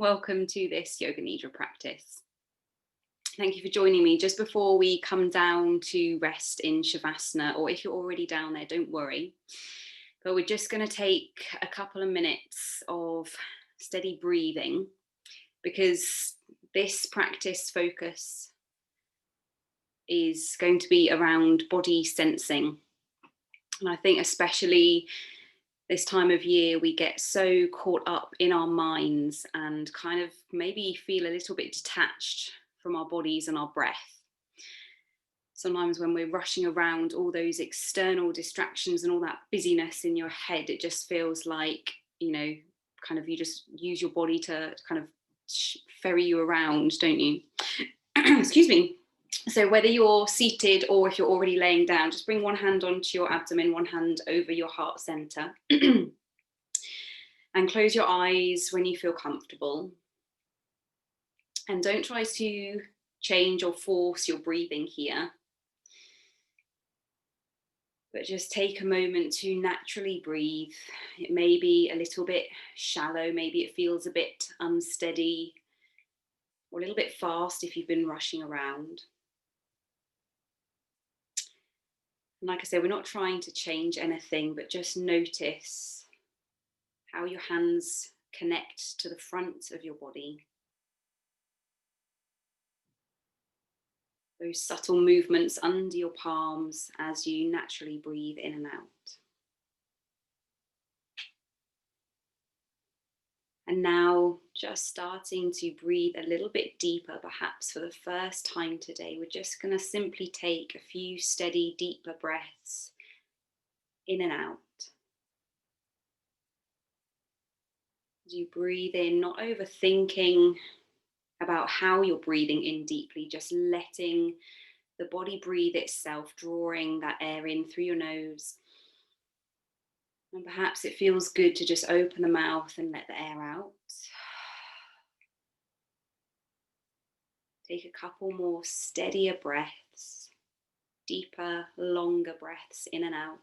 Welcome to this Yoga Nidra practice. Thank you for joining me. Just before we come down to rest in Shavasana, or if you're already down there, don't worry. But we're just going to take a couple of minutes of steady breathing, because this practice focus is going to be around body sensing. And I think especially this time of year, we get so caught up in our minds and kind of maybe feel a little bit detached from our bodies and our breath. Sometimes when we're rushing around, all those external distractions and all that busyness in your head, it just feels like, kind of you just use your body to kind of ferry you around, don't you? Excuse me. So whether you're seated or if you're already laying down, just bring one hand onto your abdomen, one hand over your heart center. And close your eyes when you feel comfortable. And don't try to change or force your breathing here. But just take a moment to naturally breathe. It may be a little bit shallow, maybe it feels a bit unsteady, or a little bit fast if you've been rushing around. And like I said, we're not trying to change anything, but just notice how your hands connect to the front of your body. Those subtle movements under your palms as you naturally breathe in and out. And now just starting to breathe a little bit deeper, perhaps for the first time today, we're just going to simply take a few steady, deeper breaths in and out. As you breathe in, not overthinking about how you're breathing in deeply, just letting the body breathe itself, drawing that air in through your nose. And perhaps it feels good to just open the mouth and let the air out. Take a couple more steadier breaths, deeper, longer breaths in and out.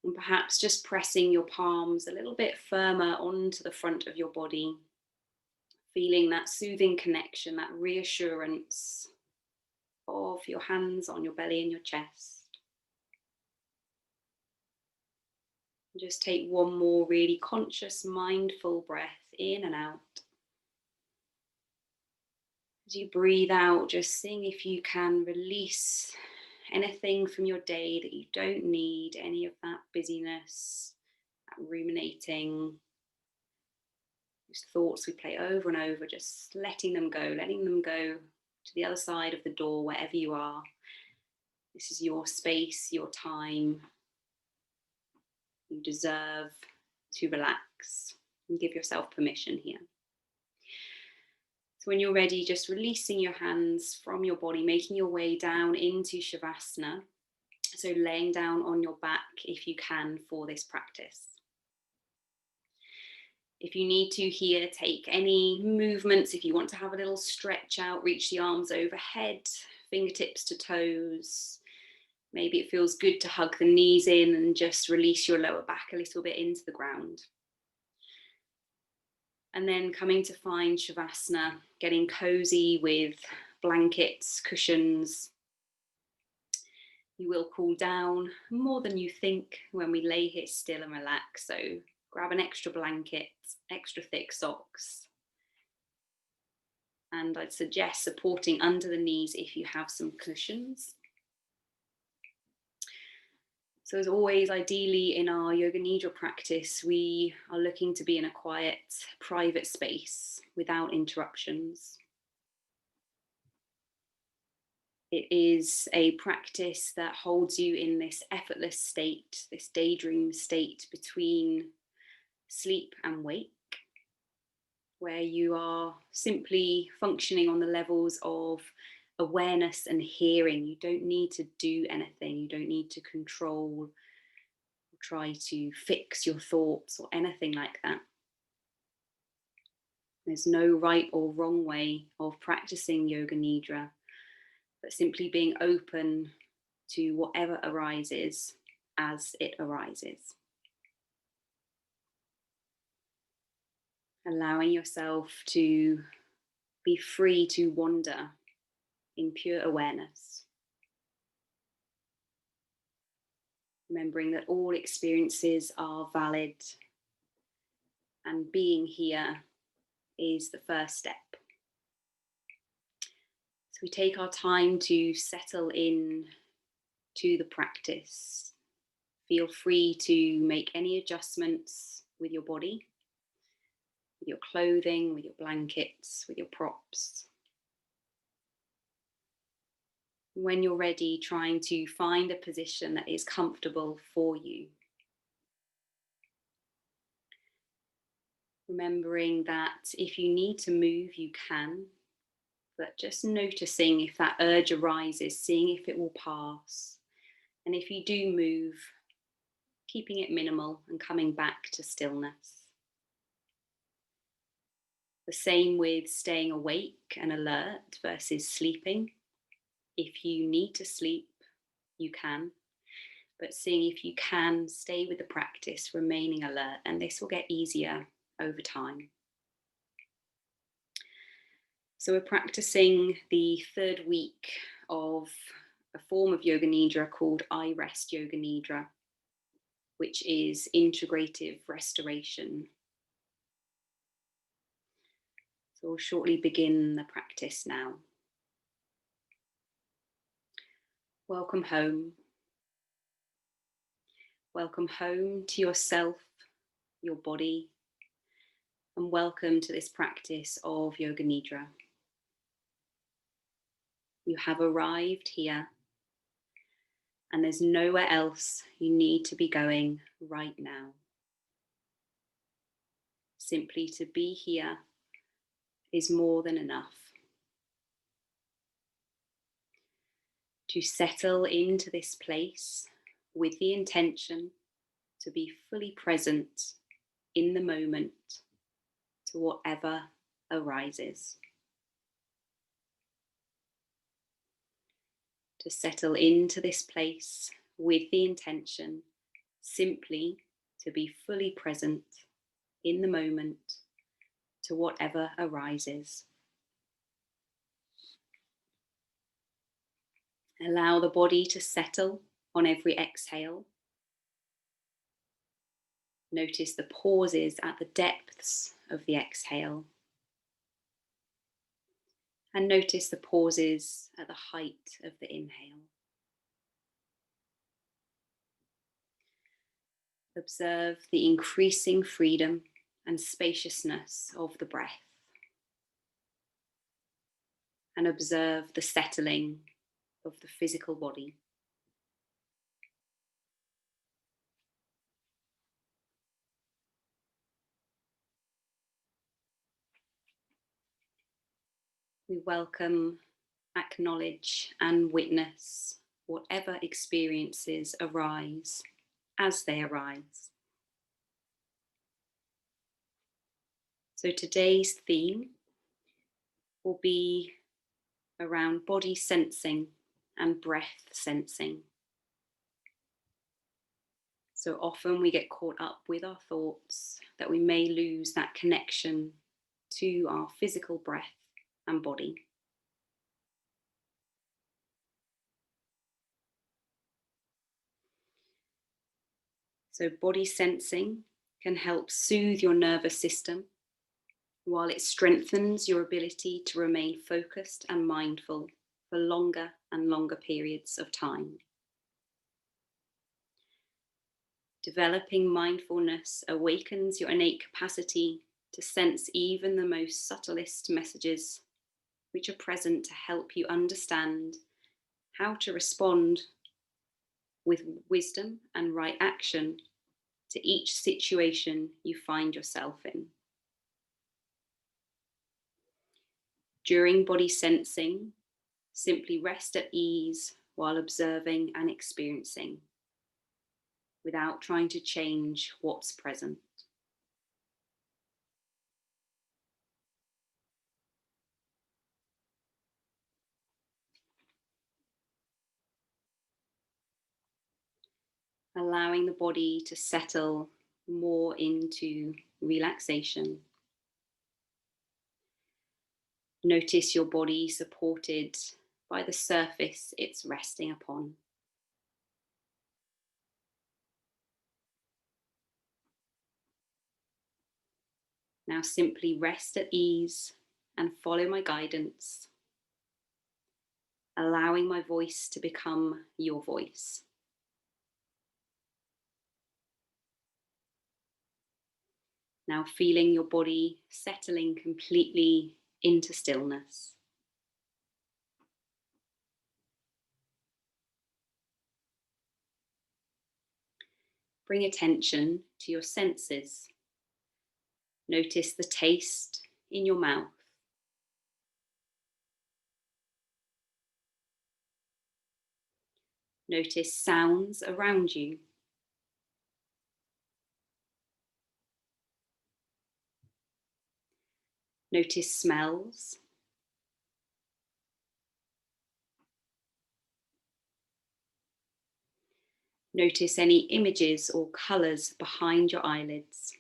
And perhaps just pressing your palms a little bit firmer onto the front of your body, feeling that soothing connection, that reassurance of your hands on your belly and your chest. And just take one more really conscious, mindful breath in and out. As you breathe out, just seeing if you can release anything from your day that you don't need, any of that busyness, that ruminating, those thoughts we play over and over, just letting them go to the other side of the door, wherever you are. This is your space, your time. You deserve to relax and give yourself permission here. So when you're ready, just releasing your hands from your body, making your way down into Shavasana. So laying down on your back if you can for this practice. If you need to here, take any movements. If you want to have a little stretch out, reach the arms overhead, fingertips to toes. Maybe it feels good to hug the knees in and just release your lower back a little bit into the ground. And then coming to find Shavasana, getting cozy with blankets, cushions. You will cool down more than you think when we lay here still and relax. So grab an extra blanket, extra thick socks. And I'd suggest supporting under the knees if you have some cushions. So as always, ideally in our Yoga Nidra practice, we are looking to be in a quiet, private space without interruptions. It is a practice that holds you in this effortless state, this daydream state between sleep and wake, where you are simply functioning on the levels of awareness and hearing. You don't need to do anything. You don't need to control or try to fix your thoughts or anything like that. There's no right or wrong way of practicing Yoga Nidra, but simply being open to whatever arises as it arises. allowing yourself to be free to wander in pure awareness. Remembering that all experiences are valid and being here is the first step. So we take our time to settle in to the practice. Feel free to make any adjustments with your body, with your clothing, with your blankets, with your props. When you're ready, trying to find a position that is comfortable for you. Remembering that if you need to move, you can, but just noticing if that urge arises, seeing if it will pass. And if you do move, keeping it minimal and coming back to stillness. The same with staying awake and alert versus sleeping. If you need to sleep, you can, but seeing if you can stay with the practice, remaining alert, and this will get easier over time. So we're practicing the third week of a form of Yoga Nidra called iRest Yoga Nidra, which is integrative restoration. So we'll shortly begin the practice now. Welcome home. Welcome home to yourself, your body, and welcome to this practice of Yoga Nidra. You have arrived here, and there's nowhere else you need to be going right now. Simply to be here is more than enough. To settle into this place with the intention to be fully present in the moment to whatever arises. To settle into this place with the intention simply to be fully present in the moment to whatever arises. Allow the body to settle on every exhale. Notice the pauses at the depths of the exhale. And notice the pauses at the height of the inhale. Observe the increasing freedom and spaciousness of the breath. And observe the settling of the physical body. We welcome, acknowledge, and witness whatever experiences arise as they arise. So today's theme will be around body sensing and breath sensing. So often we get caught up with our thoughts that we may lose that connection to our physical breath and body. So body sensing can help soothe your nervous system, while it strengthens your ability to remain focused and mindful for longer and longer periods of time. Developing mindfulness awakens your innate capacity to sense even the most subtlest messages, which are present to help you understand how to respond with wisdom and right action to each situation you find yourself in. During body sensing, simply rest at ease while observing and experiencing, without trying to change what's present. Allowing the body to settle more into relaxation. Notice your body supported by the surface it's resting upon. Now simply rest at ease and follow my guidance, allowing my voice to become your voice. Now feeling your body settling completely into stillness. Bring attention to your senses. Notice the taste in your mouth. Notice sounds around you. Notice smells. Notice any images or colours behind your eyelids.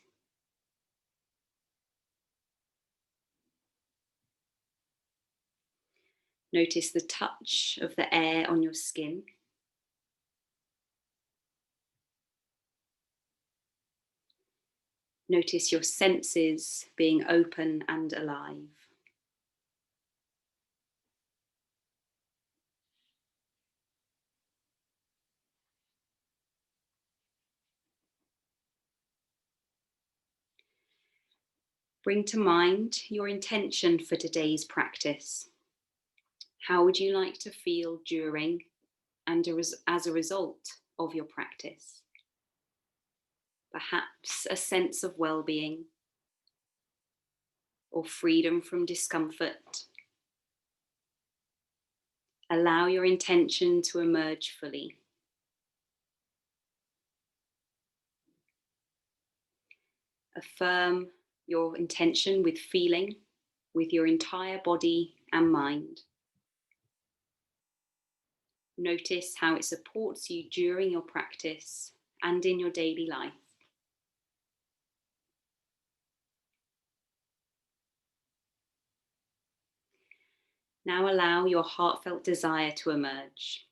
Notice the touch of the air on your skin. Notice your senses being open and alive. Bring to mind your intention for today's practice. How would you like to feel during and as a result of your practice? Perhaps a sense of well-being or freedom from discomfort. Allow your intention to emerge fully. Affirm your intention with feeling, with your entire body and mind. Notice how it supports you during your practice and in your daily life. Now allow your heartfelt desire to emerge,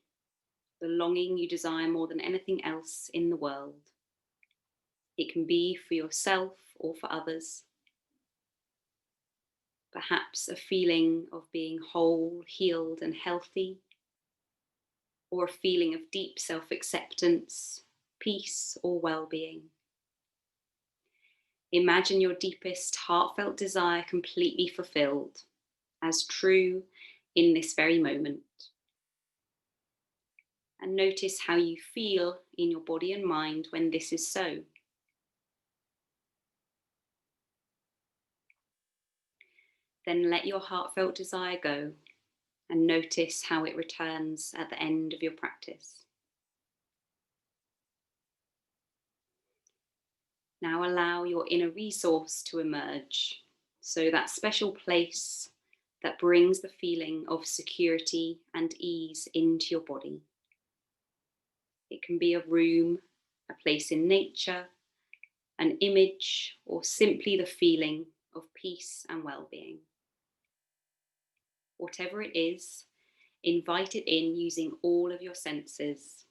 the longing you desire more than anything else in the world. It can be for yourself or for others. Perhaps a feeling of being whole, healed, and healthy, or a feeling of deep self-acceptance, peace, or well-being. Imagine your deepest heartfelt desire completely fulfilled, as true in this very moment. And notice how you feel in your body and mind when this is so. Then let your heartfelt desire go and notice how it returns at the end of your practice. Now allow your inner resource to emerge. So that special place that brings the feeling of security and ease into your body. It can be a room, a place in nature, an image, or simply the feeling of peace and well-being. Whatever it is, invite it in using all of your senses.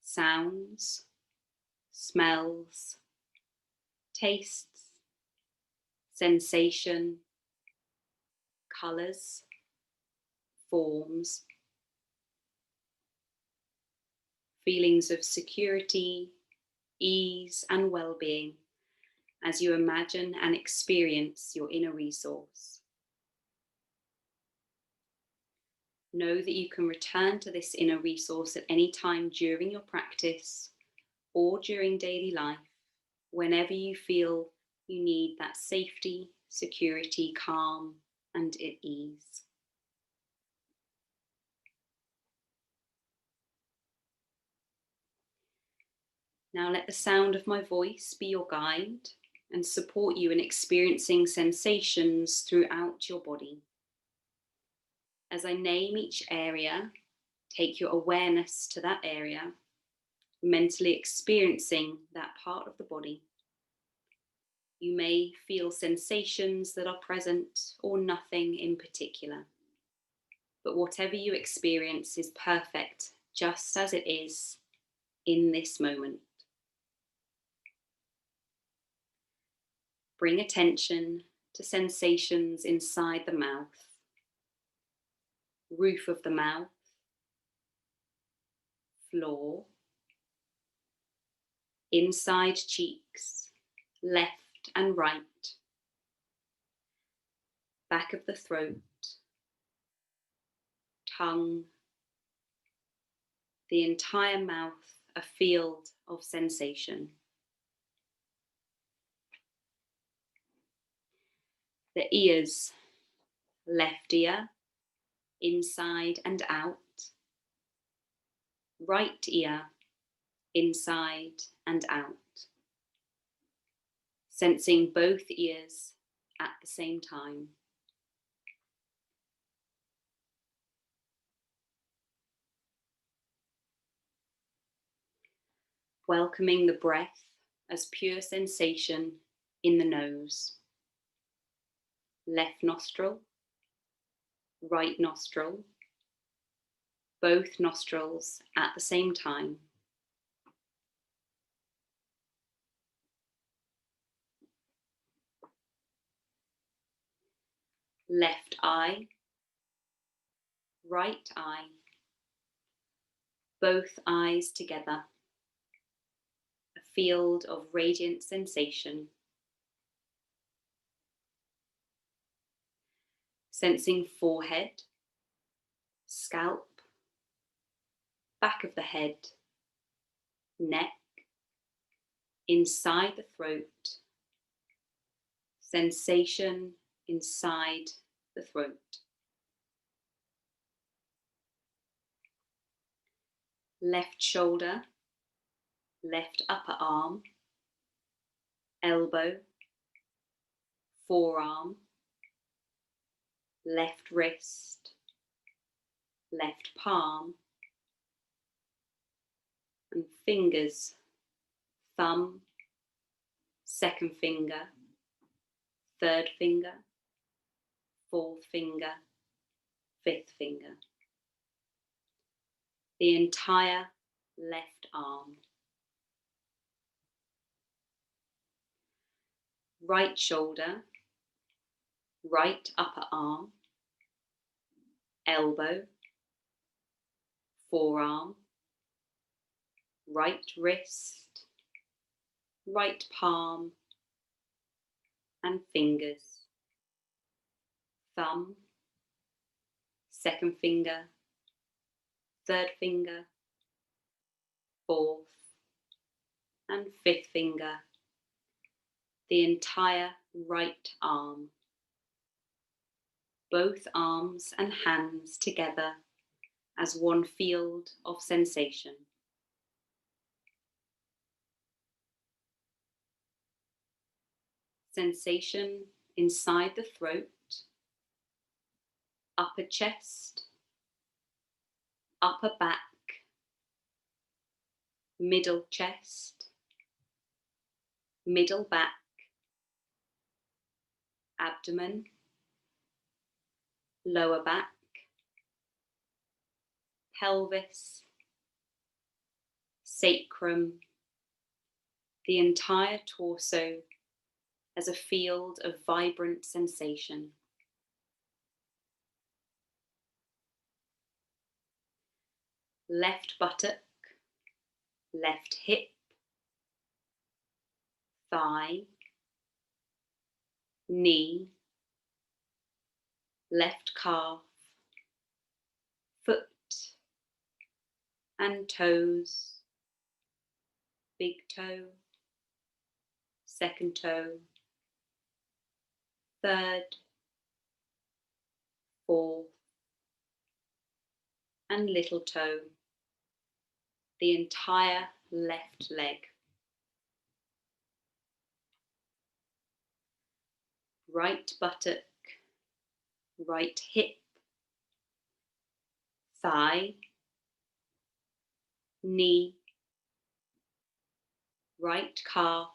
Sounds, smells, tastes, sensation, colours, forms, feelings of security, ease, and well-being as you imagine and experience your inner resource. Know that you can return to this inner resource at any time during your practice or during daily life, whenever you feel you need that safety, security, calm, and at ease. Now let the sound of my voice be your guide and support you in experiencing sensations throughout your body. As I name each area, take your awareness to that area, mentally experiencing that part of the body. You may feel sensations that are present or nothing in particular. But whatever you experience is perfect just as it is in this moment. Bring attention to sensations inside the mouth, roof of the mouth, floor, inside cheeks, left and right, back of the throat, tongue, the entire mouth, a field of sensation. The ears, left ear, inside and out, right ear, inside and out. Sensing both ears at the same time. Welcoming the breath as pure sensation in the nose. Left nostril, right nostril, both nostrils at the same time. Left eye, right eye, both eyes together. A field of radiant sensation. Sensing forehead, scalp, back of the head, neck, inside the throat, sensation inside the throat. Left shoulder, left upper arm, elbow, forearm, left wrist, left palm, and fingers, thumb, second finger, third finger, fourth finger, fifth finger. The entire left arm. Right shoulder, right upper arm, elbow, forearm, right wrist, right palm, and fingers, thumb, second finger, third finger, fourth, and fifth finger, the entire right arm. Both arms and hands together as one field of sensation. Sensation inside the throat, upper chest, upper back, middle chest, middle back, abdomen, lower back, pelvis, sacrum, the entire torso as a field of vibrant sensation. Left buttock, left hip, thigh, knee, left calf, foot and toes, big toe, second toe, third, fourth, and little toe, the entire left leg. Right buttock, right hip, thigh, knee, right calf,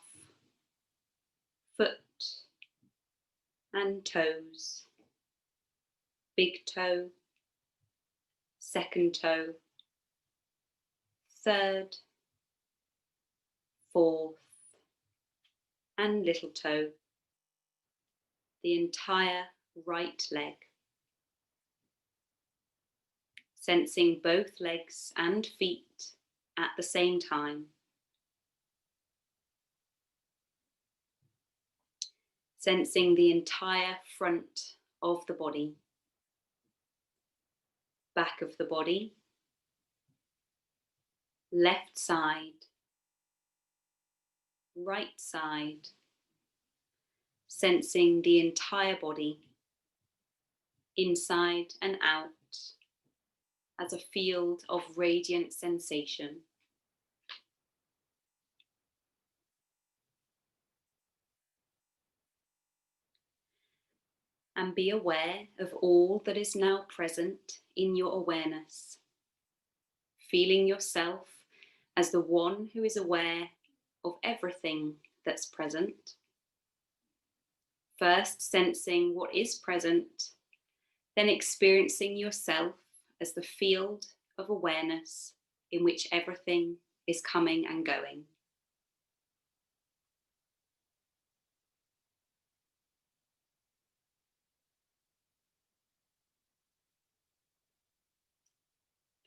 foot and toes. Big toe, second toe, third, fourth, and little toe. The entire right leg. Sensing both legs and feet at the same time. Sensing the entire front of the body. Back of the body. Left side. Right side. Sensing the entire body, inside and out, as a field of radiant sensation. And be aware of all that is now present in your awareness. Feeling yourself as the one who is aware of everything that's present. First sensing what is present, then experiencing yourself as the field of awareness in which everything is coming and going.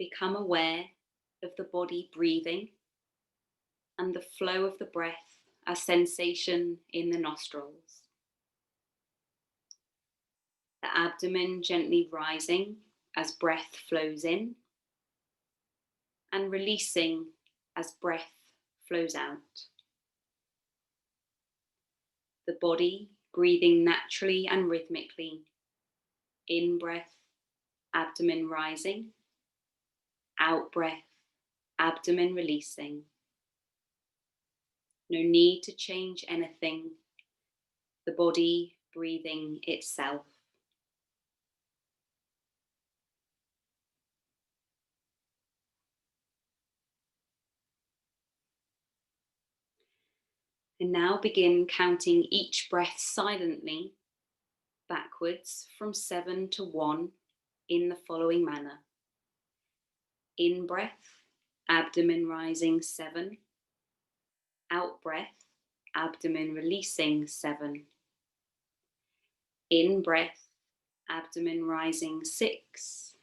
Become aware of the body breathing and the flow of the breath as sensation in the nostrils. The abdomen gently rising as breath flows in and releasing as breath flows out. The body breathing naturally and rhythmically. In breath, abdomen rising. Out breath, abdomen releasing. No need to change anything. The body breathing itself. And now begin counting each breath silently backwards from 7 to 1 in the following manner. In breath, abdomen rising 7. Out breath, abdomen releasing 7. In breath, abdomen rising 6.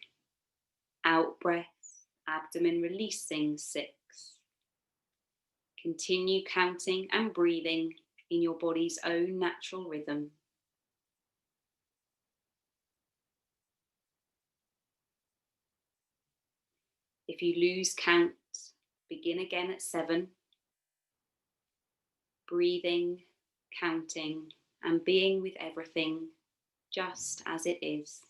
Out breath, abdomen releasing 6. Continue counting and breathing in your body's own natural rhythm. If you lose count, begin again at 7. Breathing, counting, and being with everything just as it is.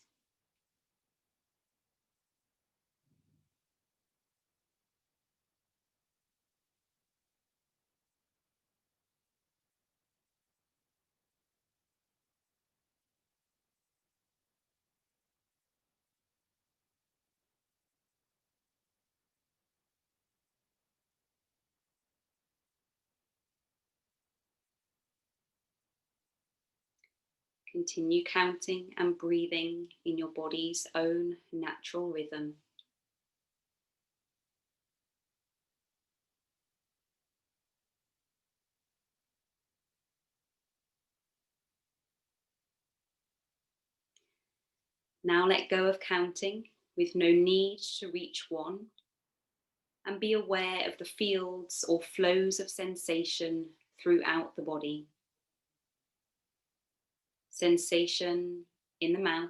Continue counting and breathing in your body's own natural rhythm. Now let go of counting with no need to reach 1, and be aware of the fields or flows of sensation throughout the body. Sensation in the mouth,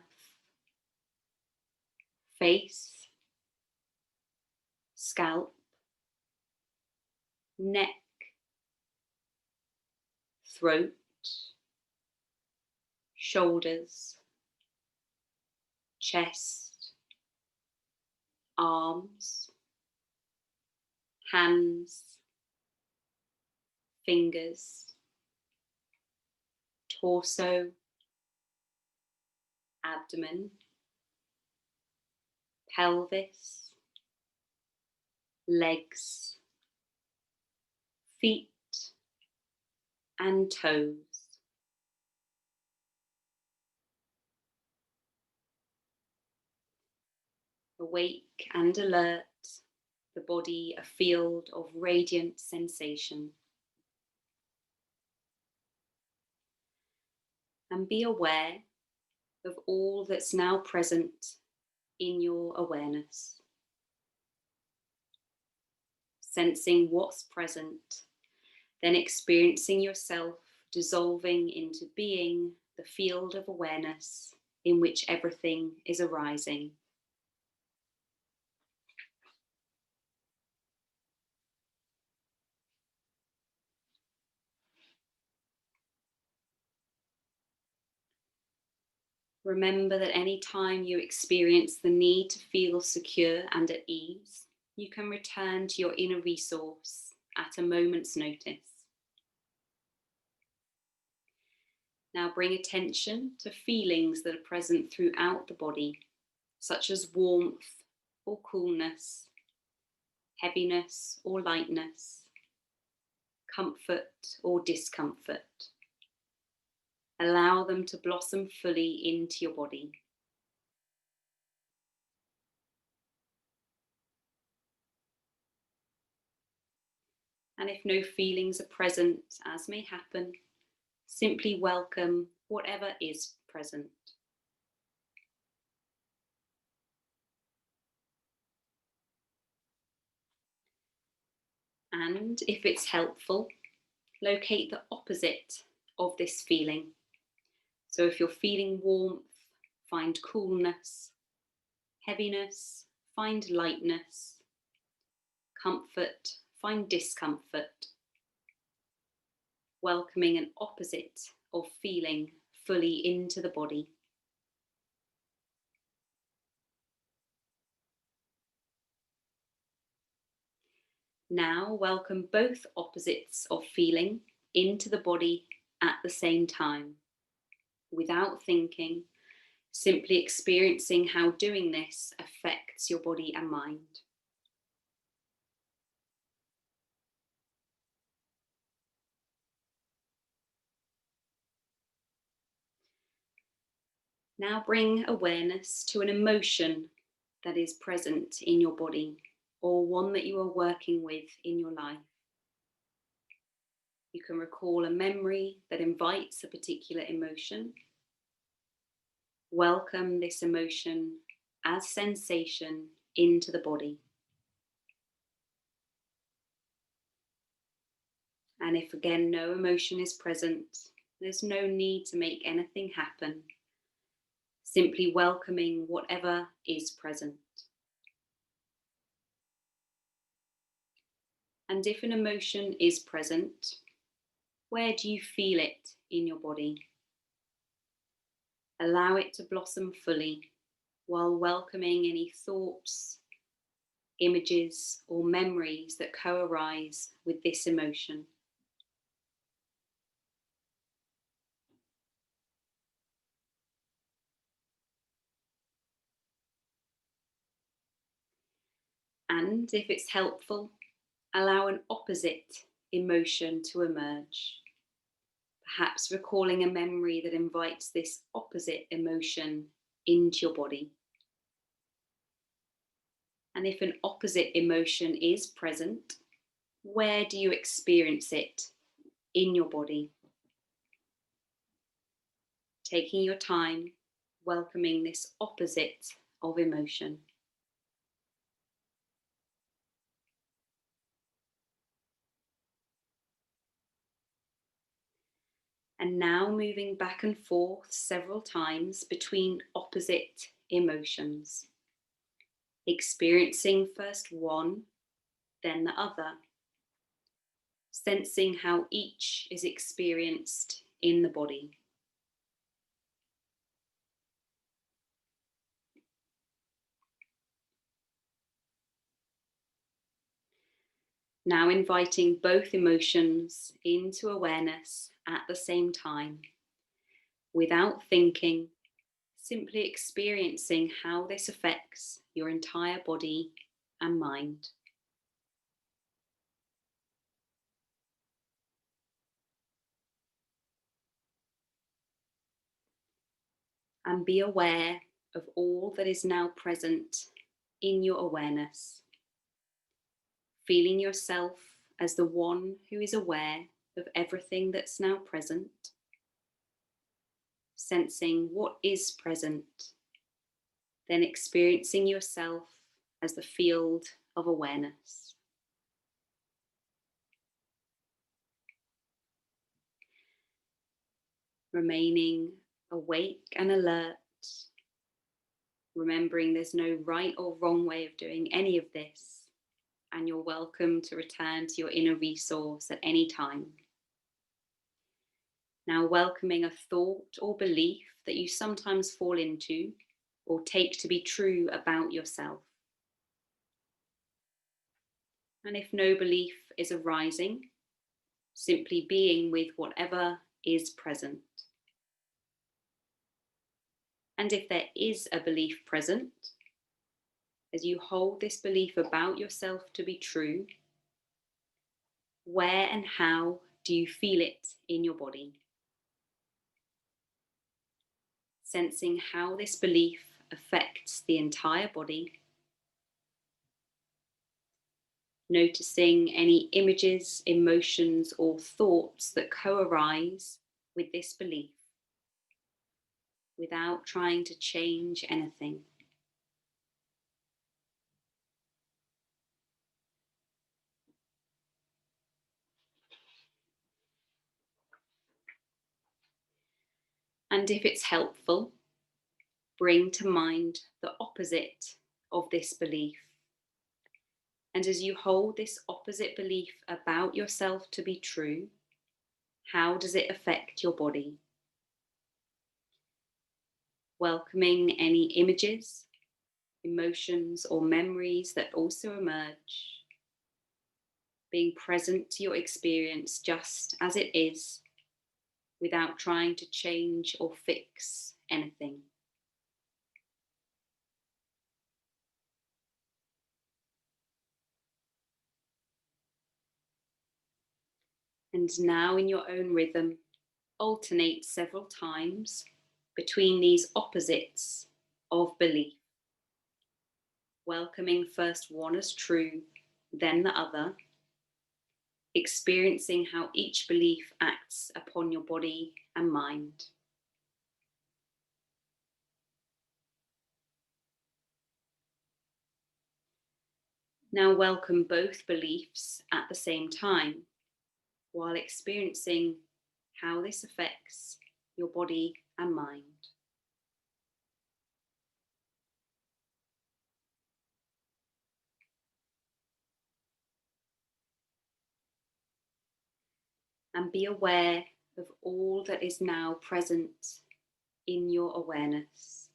face, scalp, neck, throat, shoulders, chest, arms, hands, fingers, torso, abdomen, pelvis, legs, feet, and toes. awake and alert, the body a field of radiant sensation. And be aware of all that's now present in your awareness. Sensing what's present, then experiencing yourself dissolving into being the field of awareness in which everything is arising. Remember that any time you experience the need to feel secure and at ease, you can return to your inner resource at a moment's notice. Now bring attention to feelings that are present throughout the body, such as warmth or coolness, heaviness or lightness, comfort or discomfort. Allow them to blossom fully into your body. And if no feelings are present, as may happen, simply welcome whatever is present. And if it's helpful, locate the opposite of this feeling. So if you're feeling warmth, find coolness, heaviness, find lightness, comfort, find discomfort. Welcoming an opposite of feeling fully into the body. Now welcome both opposites of feeling into the body at the same time, without thinking, simply experiencing how doing this affects your body and mind. Now bring awareness to an emotion that is present in your body, or one that you are working with in your life. You can recall a memory that invites a particular emotion. Welcome this emotion as sensation into the body. And if again no emotion is present, there's no need to make anything happen. Simply welcoming whatever is present. And if an emotion is present, where do you feel it in your body? Allow it to blossom fully while welcoming any thoughts, images, or memories that co-arise with this emotion. And if it's helpful, allow an opposite emotion to emerge. Perhaps recalling a memory that invites this opposite emotion into your body. And if an opposite emotion is present, where do you experience it in your body? Taking your time, welcoming this opposite of emotion. And now moving back and forth several times between opposite emotions. Experiencing first one, then the other. Sensing how each is experienced in the body. Now inviting both emotions into awareness at the same time, without thinking, simply experiencing how this affects your entire body and mind. And be aware of all that is now present in your awareness, feeling yourself as the one who is aware of everything that's now present, sensing what is present, then experiencing yourself as the field of awareness. Remaining awake and alert, remembering there's no right or wrong way of doing any of this, and you're welcome to return to your inner resource at any time. Now welcoming a thought or belief that you sometimes fall into or take to be true about yourself. And if no belief is arising, simply being with whatever is present. And if there is a belief present, as you hold this belief about yourself to be true, where and how do you feel it in your body? Sensing how this belief affects the entire body. Noticing any images, emotions, or thoughts that co-arise with this belief without trying to change anything. And if it's helpful, bring to mind the opposite of this belief. And as you hold this opposite belief about yourself to be true, how does it affect your body? Welcoming any images, emotions, or memories that also emerge. Being present to your experience just as it is, without trying to change or fix anything. And now in your own rhythm, alternate several times between these opposites of belief. Welcoming first one as true, then the other. Experiencing how each belief acts upon your body and mind. Now welcome both beliefs at the same time, while experiencing how this affects your body and mind. And be aware of all that is now present in your awareness.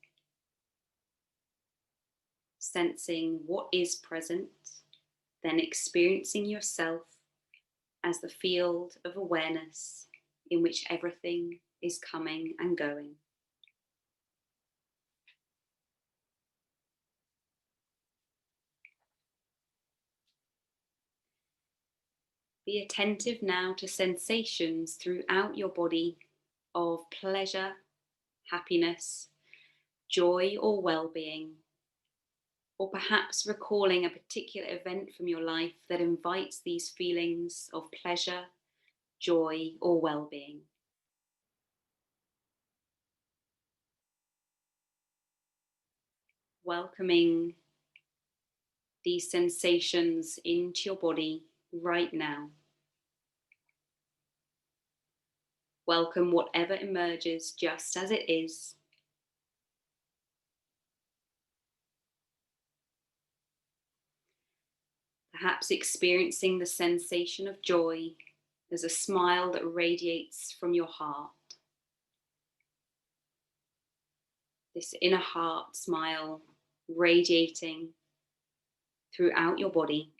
Sensing what is present, then experiencing yourself as the field of awareness in which everything is coming and going. Be attentive now to sensations throughout your body of pleasure, happiness, joy, or well-being, or perhaps recalling a particular event from your life that invites these feelings of pleasure, joy, or well-being. Welcoming these sensations into your body right now. Welcome whatever emerges just as it is. Perhaps experiencing the sensation of joy as a smile that radiates from your heart. This inner heart smile radiating throughout your body.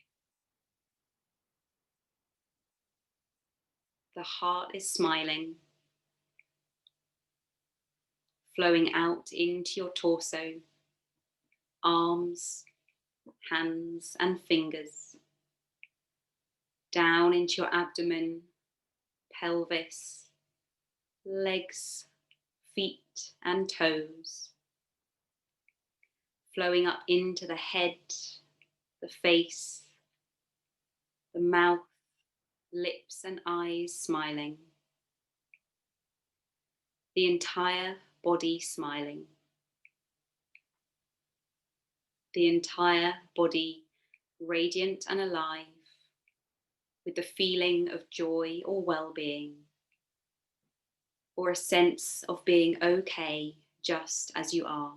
The heart is smiling, flowing out into your torso, arms, hands and fingers, down into your abdomen, pelvis, legs, feet and toes. flowing up into the head, the face, the mouth, lips and eyes smiling, the entire body smiling, the entire body radiant and alive with the feeling of joy or well-being, or a sense of being okay just as you are.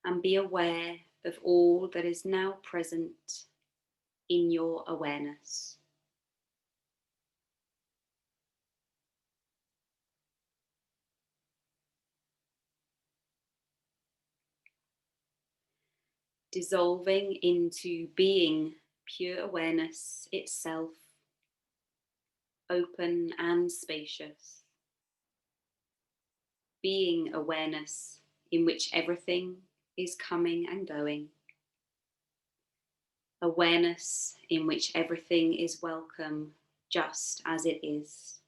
And be aware of all that is now present in your awareness. Dissolving into being pure awareness itself, open and spacious. Being awareness in which everything is coming and going. Awareness in which everything is welcome just as it is.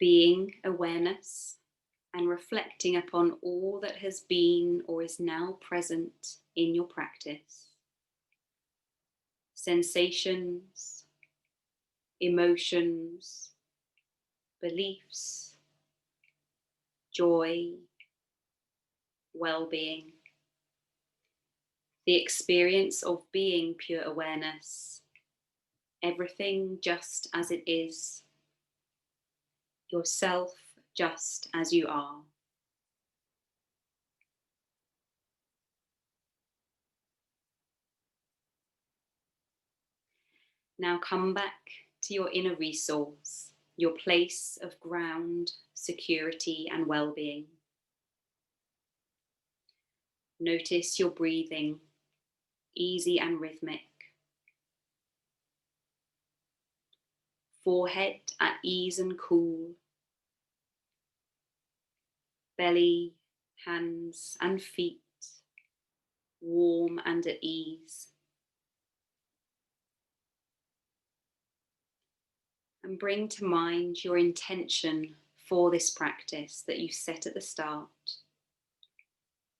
Being awareness and reflecting upon all that has been or is now present in your practice. Sensations, emotions, beliefs, joy, well-being. The experience of being pure awareness, everything just as it is, yourself just as you are. Now come back to your inner resource, your place of ground, security and well-being. Notice your breathing, easy and rhythmic. Forehead at ease and cool. Belly, hands and feet, warm and at ease. And bring to mind your intention for this practice that you set at the start.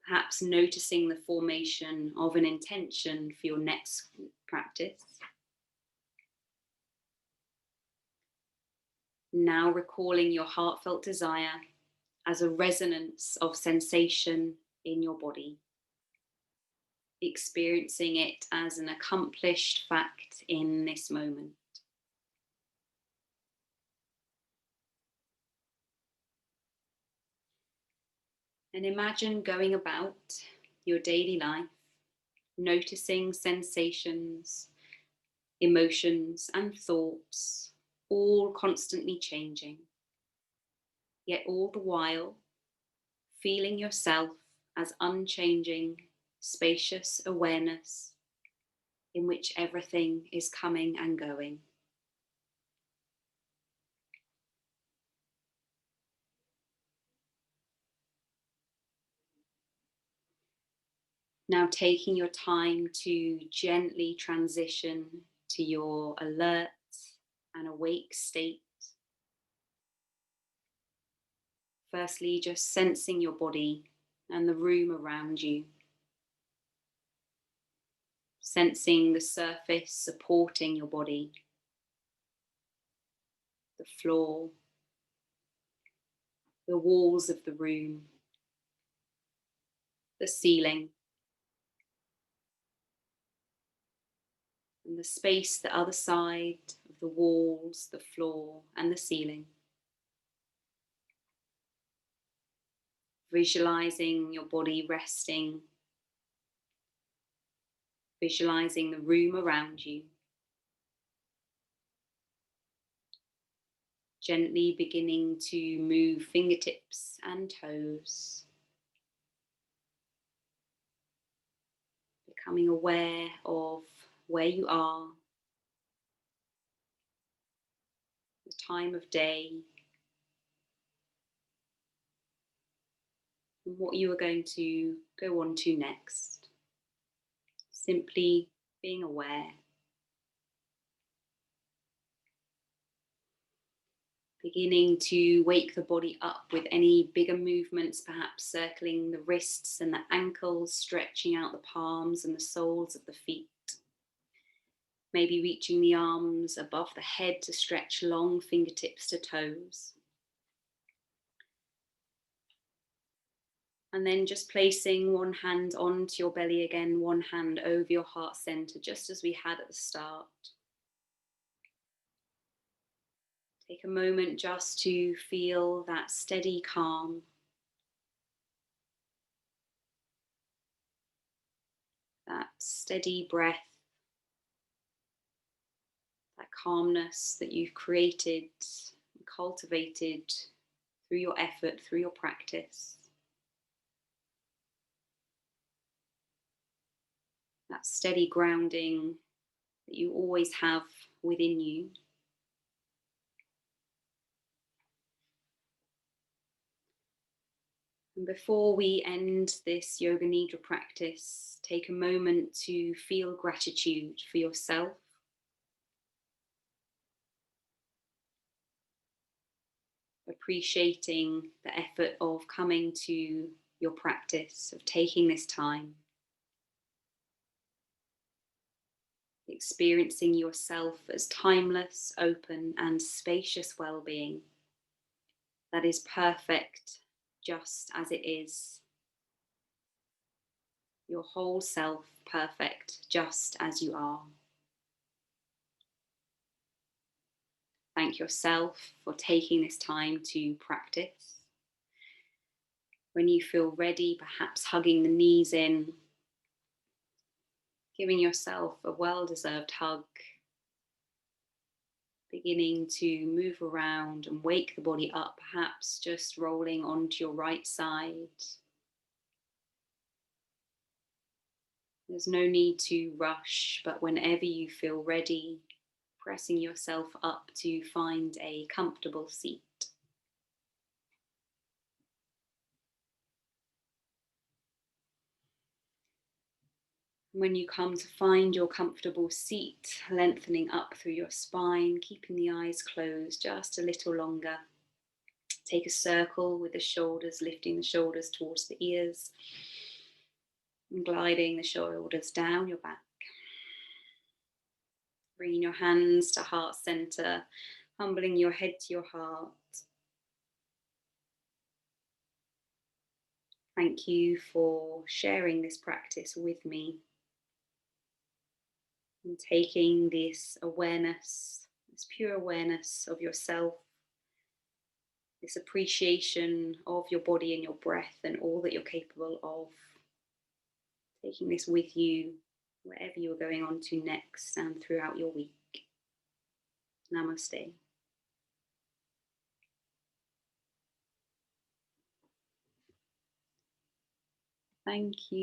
Perhaps noticing the formation of an intention for your next practice. Now recalling your heartfelt desire as a resonance of sensation in your body. Experiencing it as an accomplished fact in this moment. And imagine going about your daily life, noticing sensations, emotions and thoughts, all constantly changing, yet all the while feeling yourself as unchanging, spacious awareness in which everything is coming and going. Now taking your time to gently transition to your alert and awake state. Firstly, just sensing your body and the room around you. Sensing the surface supporting your body, the floor, the walls of the room, the ceiling, and the space the other side of the walls, the floor, and the ceiling. Visualizing your body resting, visualizing the room around you. Gently beginning to move fingertips and toes. Becoming aware of where you are, the time of day, and what you are going to go on to next. Simply being aware. Beginning to wake the body up with any bigger movements, perhaps circling the wrists and the ankles, stretching out the palms and the soles of the feet. Maybe reaching the arms above the head to stretch long fingertips to toes. And then just placing one hand onto your belly again, one hand over your heart center, just as we had at the start. Take a moment just to feel that steady calm. That steady breath. That calmness that you've created and cultivated through your effort, through your practice. That steady grounding that you always have within you. And before we end this Yoga Nidra practice, take a moment to feel gratitude for yourself. Appreciating the effort of coming to your practice, of taking this time. Experiencing yourself as timeless, open, and spacious well-being that is perfect just as it is. Your whole self perfect just as you are. Thank yourself for taking this time to practice. When you feel ready, perhaps hugging the knees in, giving yourself a well-deserved hug, beginning to move around and wake the body up, perhaps just rolling onto your right side. There's no need to rush, but whenever you feel ready, pressing yourself up to find a comfortable seat. When you come to find your comfortable seat, lengthening up through your spine, keeping the eyes closed just a little longer. Take a circle with the shoulders, lifting the shoulders towards the ears, and gliding the shoulders down your back. Bringing your hands to heart center, humbling your head to your heart. Thank you for sharing this practice with me. And taking this awareness, this pure awareness of yourself, this appreciation of your body and your breath and all that you're capable of. Taking this with you wherever you're going on to next and throughout your week. Namaste. Thank you.